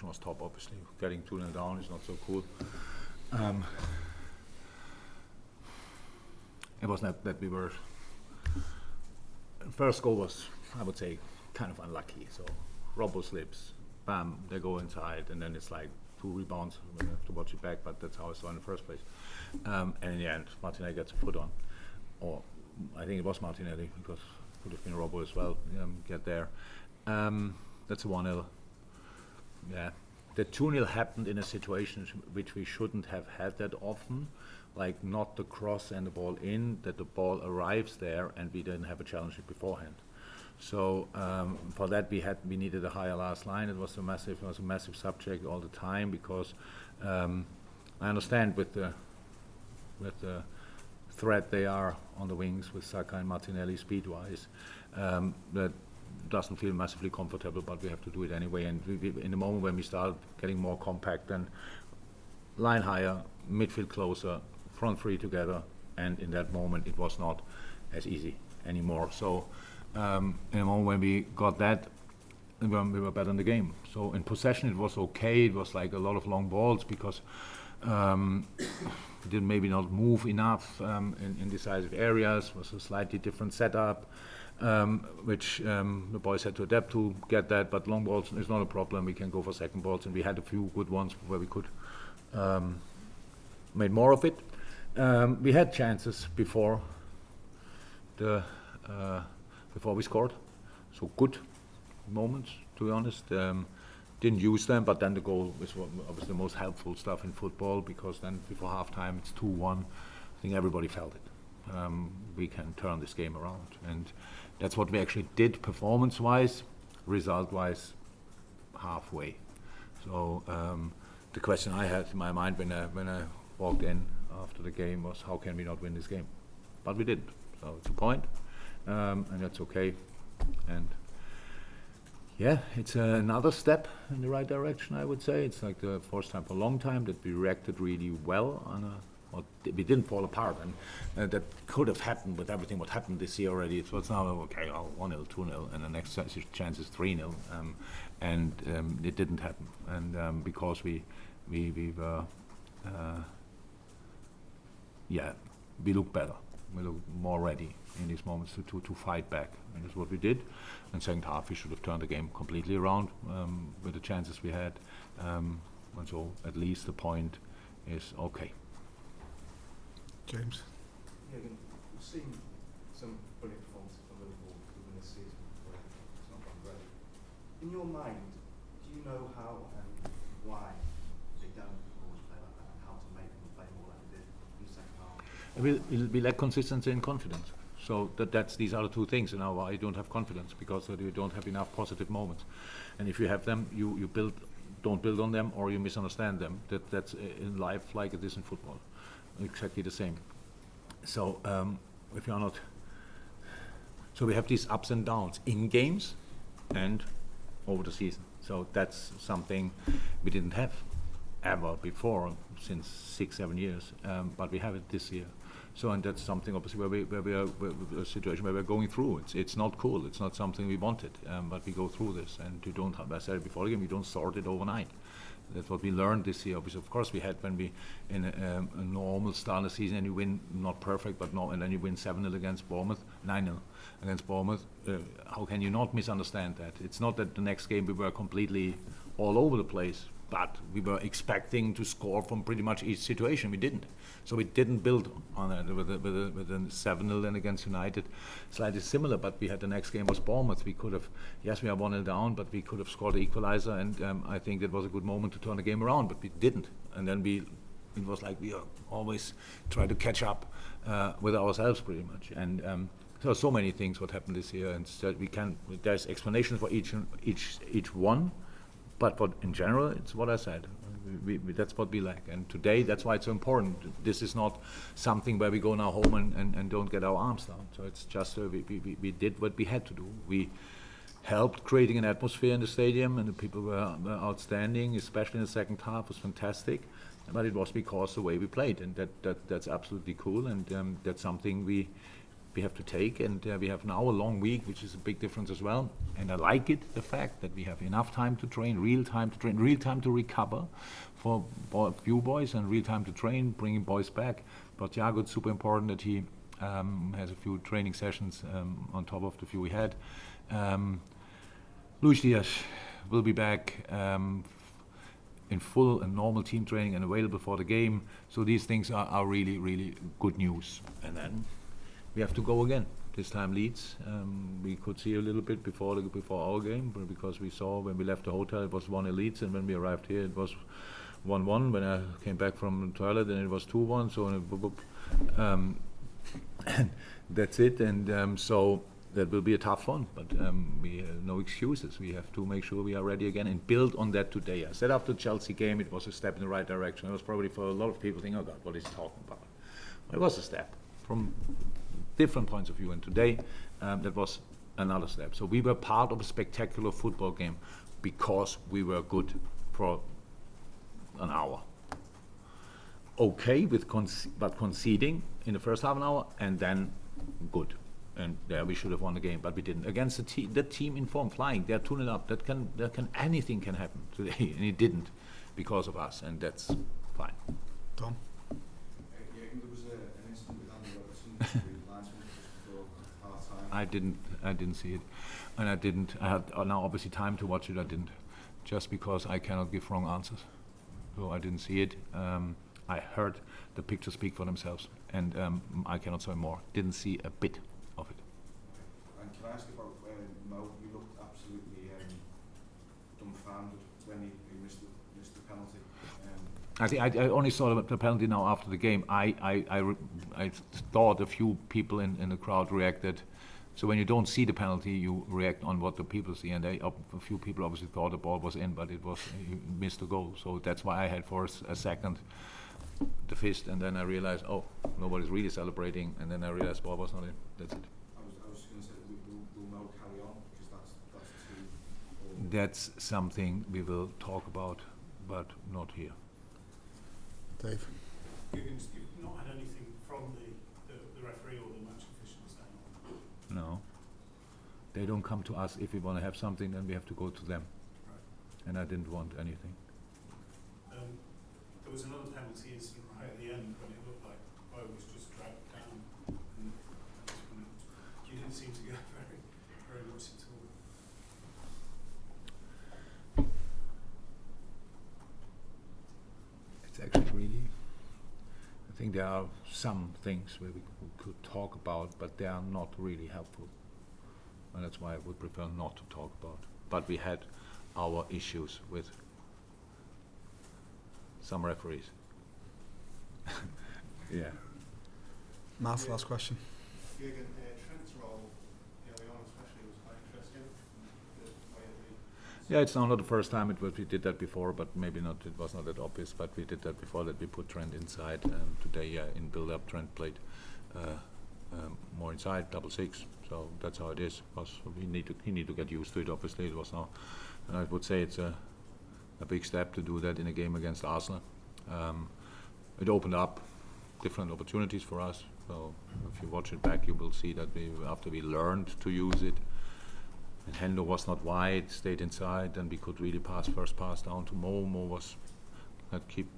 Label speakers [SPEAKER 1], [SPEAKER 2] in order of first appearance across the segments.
[SPEAKER 1] reaction was top, obviously. Getting 2-0 down is not so cool. It was not that we were... First goal was, I would say, kind of unlucky. So Robbo slips, bam, they go inside, and then it's like 2 rebounds. We have to watch it back, but that's how I saw it in the first place. And in the end, Martinelli gets a foot on. Or I think it was Martinelli, because it could have been Robbo as well, get there. That's a 1-0. Yeah. The 2-0 happened in a situation which we shouldn't have had that often, like not the cross and the ball in, that the ball arrives there and we didn't have a challenge beforehand. So for that we needed a higher last line. It was a massive subject all the time, because I understand with the threat they are on the wings with Saka and Martinelli speed-wise, that doesn't feel massively comfortable, but we have to do it anyway. And we, in the moment when we start getting more compact, and line higher, midfield closer, front three together, and in that moment it was not as easy anymore. So in the moment when we got that, we were better in the game. So in possession it was okay. It was like a lot of long balls, because we did maybe not move enough in decisive areas. It was a slightly different setup, which the boys had to adapt to, get that. But long balls is not a problem. We can go for second balls, and we had a few good ones where we could made more of it. We had chances before we scored, so good moments, to be honest. Didn't use them, but then the goal was obviously the most helpful stuff in football, because then before halftime it's 2-1. I think everybody felt it. We can turn this game around, and that's what we actually did performance-wise. Result-wise, halfway. So the question I had in my mind when I walked in after the game was, how can we not win this game? But we didn't. So it's a point, and that's okay. And yeah, it's another step in the right direction, I would say. It's like the first time for a long time that we reacted really well on we didn't fall apart, and that could have happened with everything what happened this year already. So it's now, okay, 1-0, 2-0, and the next chance is 3-0, and it didn't happen. And because we were, we look better. We look more ready in these moments to fight back, and that's what we did. In second half, we should have turned the game completely around with the chances we had, and so at least the point is okay.
[SPEAKER 2] James?
[SPEAKER 3] Jurgen, we've seen some brilliant performances from Liverpool within this season where it's not gone great. In your mind, do you know how and why they don't always play like that, and how to make them play more like they did in the second half?
[SPEAKER 1] It'll be lack consistency and confidence. So these are the two things. And now I don't have confidence, because you don't have enough positive moments. And if you have them, you don't build on them, or you misunderstand them. That's in life like it is in football. Exactly the same. So if you're not, so we have these ups and downs in games and over the season. So that's something we didn't have ever before, since 6-7 years, but we have it this year. So, and that's something obviously where we are a situation where we're going through. It's not cool. It's not something we wanted, but we go through this, and you don't have, I said it before again, we don't sort it overnight. That's what we learned this year. Because of course we had, when we in a normal start of the season, and you win, not perfect, but no, and then you win 7-0 against Bournemouth, 9-0 against Bournemouth. How can you not misunderstand that? It's not that the next game we were completely all over the place, but we were expecting to score from pretty much each situation. We didn't. So we didn't build on it with a 7-0 then against United. Slightly similar, but we had the next game was Bournemouth. We could have, yes, we are 1-0 down, but we could have scored the equaliser, and I think that was a good moment to turn the game around, but we didn't. And then it was like we always try to catch up with ourselves pretty much. And there are so many things what happened this year, and so there's explanations for each one. But in general, it's what I said. That's what we lack. And today, that's why it's so important. This is not something where we go now home and don't get our arms down. So it's just we did what we had to do. We helped creating an atmosphere in the stadium, and the people were outstanding, especially in the second half. It was fantastic. But it was because the way we played, and that's absolutely cool. And that's something we we have to take, and we have now a long week, which is a big difference as well. And I like it, the fact that we have enough time to train, real time to recover for a few boys, and real time to train, bringing boys back. But Thiago, it's super important that he has a few training sessions on top of the few we had. Luis Diaz will be back in full and normal team training and available for the game. So these things are really, really good news. And then we have to go again. This time Leeds. We could see a little bit before our game, but because we saw when we left the hotel it was 1-0 Leeds, and when we arrived here it was 1-1. When I came back from the toilet, then it was 2-1. So and that's it. And so that will be a tough one, but we have no excuses. We have to make sure we are ready again and build on that today. I said after the Chelsea game it was a step in the right direction. It was probably for a lot of people thinking, oh God, what is he talking about? It was a step from different points of view, and today that was another step. So we were part of a spectacular football game because we were good for an hour. Okay, but conceding in the first half an hour, and then good. And there we should have won the game, but we didn't. Against the team in form, flying, they're 2-0 up. Anything can happen today, and it didn't because of us, and that's fine.
[SPEAKER 2] Tom?
[SPEAKER 3] Jurgen, there was an incident with Andy Robertson with linesman just before half time.
[SPEAKER 1] I didn't see it, and I had now obviously time to watch it. I didn't, just because I cannot give wrong answers, so I didn't see it. I heard the pictures speak for themselves, and I cannot say more. Didn't see a bit of it.
[SPEAKER 3] And can I ask about Mo? You looked absolutely dumbfounded when he missed the penalty.
[SPEAKER 1] I think I only saw the penalty now after the game. I thought a few people in the crowd reacted. So when you don't see the penalty, you react on what the people see, and a few people obviously thought the ball was in, but it was he missed the goal. So that's why I had for a second the fist, and then I realized, oh, nobody's really celebrating, and then I realized ball was not in. That's it.
[SPEAKER 3] I was going to say, will Mo carry on, because that's
[SPEAKER 1] That's something we will talk about, but not here.
[SPEAKER 2] Dave?
[SPEAKER 4] You've not had anything from the referee or the match officials then?
[SPEAKER 1] No. They don't come to us. If we want to have something, then we have to go to them.
[SPEAKER 4] Right.
[SPEAKER 1] And I didn't want anything.
[SPEAKER 4] There was another penalty incident right at the end when it looked like Bo was just dragged down. And you didn't seem to go very much at all.
[SPEAKER 1] It's actually really, I think there are some things where we could talk about, but they are not really helpful. And that's why I would prefer not to talk about. But we had our issues with some referees. Yeah.
[SPEAKER 2] Matt, last question.
[SPEAKER 4] Jurgen, Trent's role early on especially was quite interesting. The way that
[SPEAKER 1] Yeah, it's now not the first time we did that before, but maybe not. It was not that obvious, but we did that before. That we put Trent inside. Today, in build-up, Trent played more inside, 6. So that's how it is. Because he need to get used to it. Obviously, it was now. And I would say it's a big step to do that in a game against Arsenal. It opened up different opportunities for us. So if you watch it back, you will see that after we learned to use it, and Hendo was not wide, stayed inside, and we could really first pass down to Mo. Mo was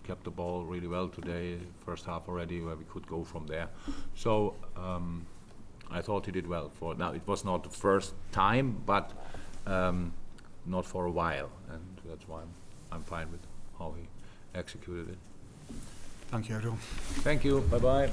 [SPEAKER 1] kept the ball really well today, first half already, where we could go from there. So I thought he did well. Now it was not the first time, but not for a while, and that's why I'm fine with how he executed it.
[SPEAKER 2] Thank you, everyone.
[SPEAKER 1] Thank you. Bye bye.